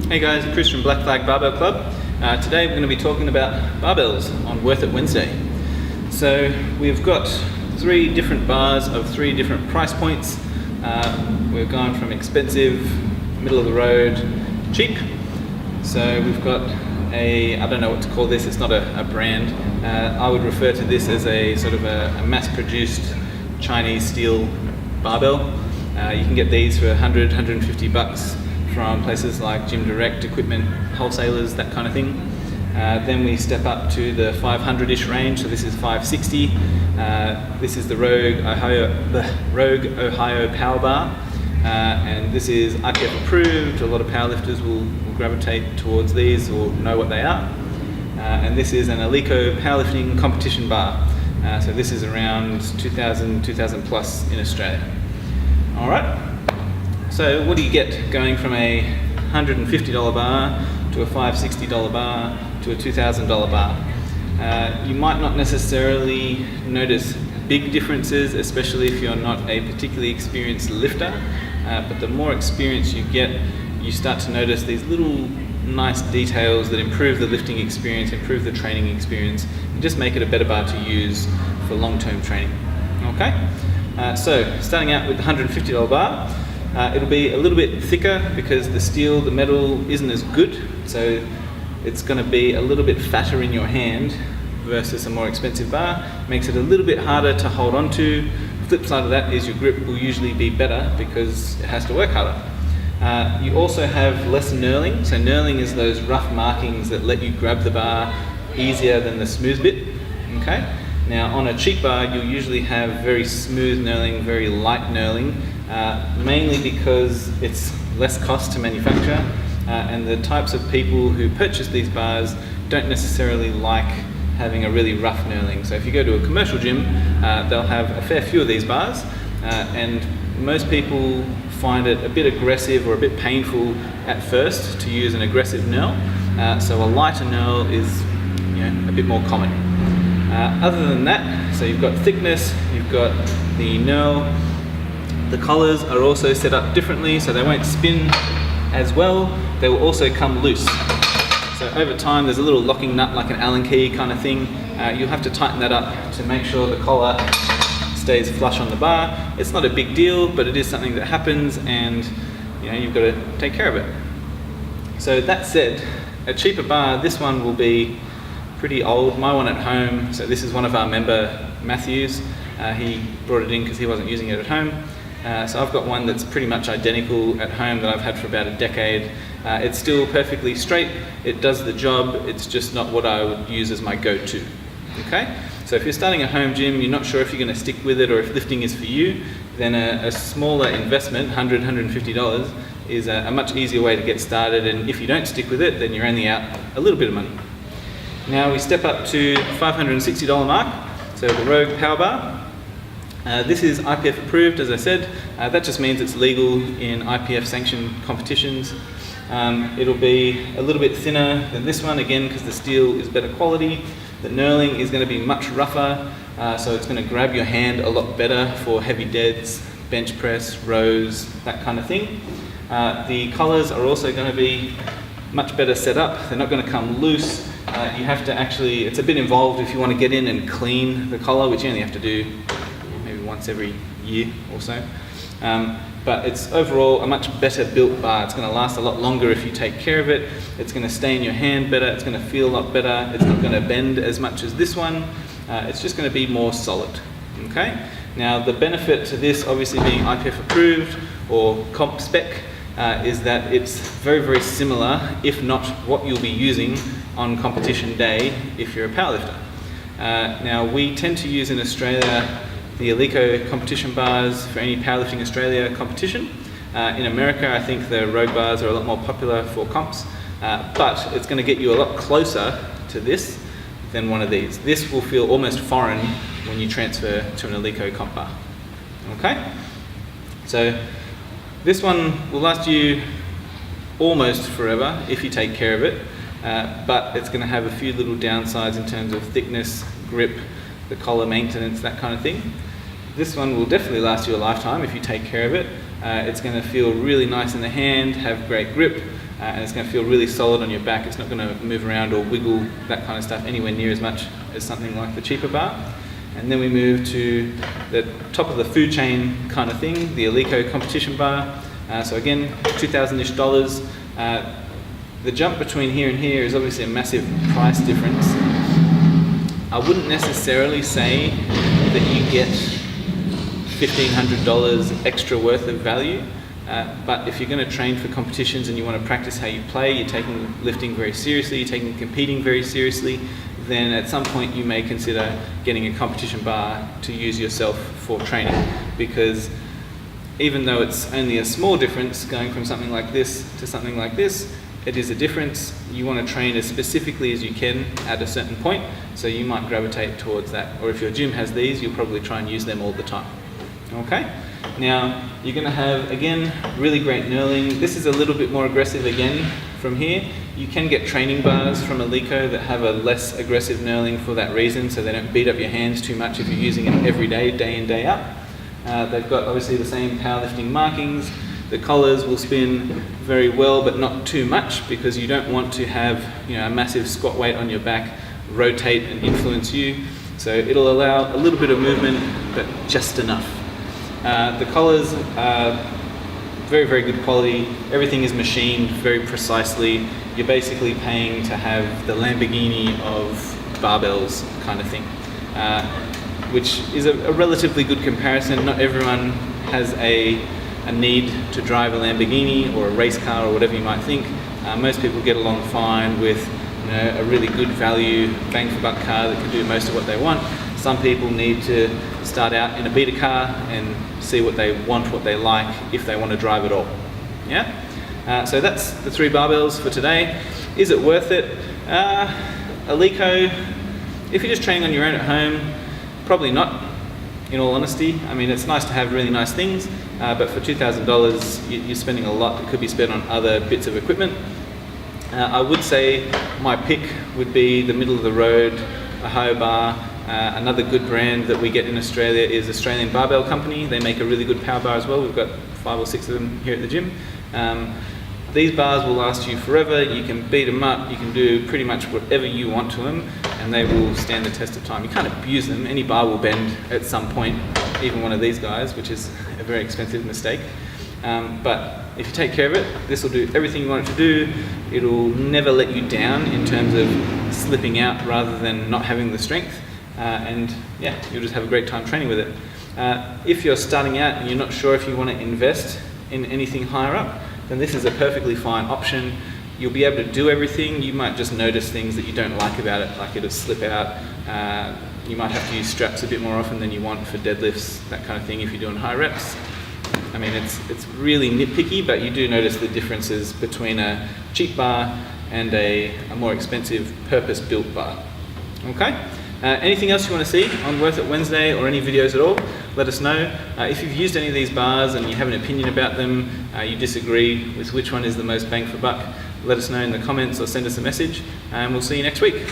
Hey guys, Chris from Black Flag Barbell Club. Today we're going to be talking about barbells on Worth It Wednesday. So we've got 3 different bars of 3 different price points. We've gone from expensive, middle of the road, cheap. So we've got I don't know what to call this, it's not a brand. I would refer to this as a sort of a mass-produced Chinese steel barbell. You can get these for $100, $150 from places like Gym Direct, equipment wholesalers, that kind of thing. Then we step up to the 500-ish range, so this is 560. This is the Rogue Ohio Power Bar, and this is IPF approved. A lot of powerlifters will gravitate towards these or know what they are. And this is an Alico powerlifting competition bar. So this is around 2000 plus in Australia. All right. So what do you get going from a $150 bar to a $560 bar to a $2,000 bar? You might not necessarily notice big differences, especially if you're not a particularly experienced lifter, but the more experience you get, you start to notice these little nice details that improve the lifting experience, improve the training experience, and just make it a better bar to use for long-term training. Okay? So starting out with the $150 bar, it'll be a little bit thicker because the metal isn't as good, so it's going to be a little bit fatter in your hand versus a more expensive bar. Makes it a little bit harder to hold on to. Flip side of that is your grip will usually be better because it has to work harder. You also have less knurling, so knurling is those rough markings that let you grab the bar easier than the smooth bit. Okay? Now on a cheap bar you'll usually have very smooth knurling, very light knurling, mainly because it's less cost to manufacture, and the types of people who purchase these bars don't necessarily like having a really rough knurling. So if you go to a commercial gym, they'll have a fair few of these bars, and most people find it a bit aggressive or a bit painful at first to use an aggressive knurl. So a lighter knurl is a bit more common. Other than that, so you've got thickness, you've got the knurl. The collars are also set up differently, so they won't spin as well. They will also come loose. So over time there's a little locking nut like an Allen key kind of thing. You'll have to tighten that up to make sure the collar stays flush on the bar. It's not a big deal, but it is something that happens, and you've got to take care of it. So that said, a cheaper bar, this one will be pretty old. My one at home, so this is one of our member, Matthews. He brought it in because he wasn't using it at home. So I've got one that's pretty much identical at home that I've had for about a decade. It's still perfectly straight, it does the job, it's just not what I would use as my go-to. Okay? So if you're starting a home gym, you're not sure if you're going to stick with it or if lifting is for you, then a smaller investment, $100, $150, is a much easier way to get started, and if you don't stick with it, then you're only out a little bit of money. Now we step up to $560 mark, so the Rogue Power Bar. This is IPF approved, as I said. That just means it's legal in IPF sanctioned competitions. It'll be a little bit thinner than this one, again, because the steel is better quality. The knurling is going to be much rougher, so it's going to grab your hand a lot better for heavy deads, bench press, rows, that kind of thing. The collars are also going to be much better set up. They're not going to come loose. You have to actually, it's a bit involved if you want to get in and clean the collar, which you only have to do maybe once every year or so. But it's overall a much better built bar. It's going to last a lot longer if you take care of it. It's going to stay in your hand better. It's going to feel a lot better. It's not going to bend as much as this one. It's just going to be more solid. Okay? Now the benefit to this, obviously being IPF approved or comp spec, is that it's very, very similar, if not what you'll be using on competition day if you're a powerlifter. Now we tend to use in Australia the Alico competition bars for any Powerlifting Australia competition. In America, I think the Rogue bars are a lot more popular for comps, but it's going to get you a lot closer to this than one of these. This will feel almost foreign when you transfer to an Alico comp bar. Okay? So this one will last you almost forever if you take care of it, but it's going to have a few little downsides in terms of thickness, grip, the collar maintenance, that kind of thing. This one will definitely last you a lifetime if you take care of it. It's going to feel really nice in the hand, have great grip, and it's going to feel really solid on your back. It's not going to move around or wiggle, that kind of stuff, anywhere near as much as something like the cheaper bar. And then we move to the top of the food chain kind of thing, the Alico competition bar. So again, $2,000-ish. The jump between here and here is obviously a massive price difference. I wouldn't necessarily say that you get $1,500 extra worth of value, but if you're going to train for competitions and you want to practice how you play, you're taking lifting very seriously, you're taking competing very seriously, then at some point you may consider getting a competition bar to use yourself for training, because even though it's only a small difference going from something like this to something like this, it is a difference. You want to train as specifically as you can at a certain point, so you might gravitate towards that. Or if your gym has these, you'll probably try and use them all the time. Okay? Now, you're going to have, again, really great knurling. This is a little bit more aggressive again from here. You can get training bars from Alico that have a less aggressive knurling for that reason, so they don't beat up your hands too much if you're using it every day, day in, day out. They've got obviously the same powerlifting markings. The collars will spin very well, but not too much, because you don't want to have, a massive squat weight on your back rotate and influence you. So it'll allow a little bit of movement, but just enough. The collars are very, very good quality. Everything is machined very precisely. You're basically paying to have the Lamborghini of barbells kind of thing, which is a relatively good comparison. Not everyone has a need to drive a Lamborghini or a race car or whatever you might think. Most people get along fine with a really good value bang for buck car that can do most of what they want. Some people need to start out in a beater car and see what they want, what they like, if they want to drive at all. Yeah? So that's the 3 barbells for today. Is it worth it? Alico, if you're just training on your own at home, probably not, in all honesty. I mean, it's nice to have really nice things, but for $2,000, you're spending a lot that could be spent on other bits of equipment. I would say my pick would be the middle of the road Ohio bar. Another good brand that we get in Australia is Australian Barbell Company. They make a really good power bar as well. We've got 5 or 6 of them here at the gym. These bars will last you forever. You can beat them up, you can do pretty much whatever you want to them, and they will stand the test of time. You can't abuse them. Any bar will bend at some point, even one of these guys, which is a very expensive mistake. But if you take care of it, this will do everything you want it to do. It'll never let you down in terms of slipping out rather than not having the strength. And yeah, you'll just have a great time training with it. If you're starting out and you're not sure if you want to invest in anything higher up, then this is a perfectly fine option. You'll be able to do everything. You might just notice things that you don't like about it, like it'll slip out. You might have to use straps a bit more often than you want for deadlifts, that kind of thing, if you're doing high reps. I mean, it's really nitpicky, but you do notice the differences between a cheap bar and a more expensive purpose-built bar. Okay? Anything else you want to see on Worth It Wednesday or any videos at all, let us know. If you've used any of these bars and you have an opinion about them, you disagree with which one is the most bang for buck, let us know in the comments or send us a message, and we'll see you next week.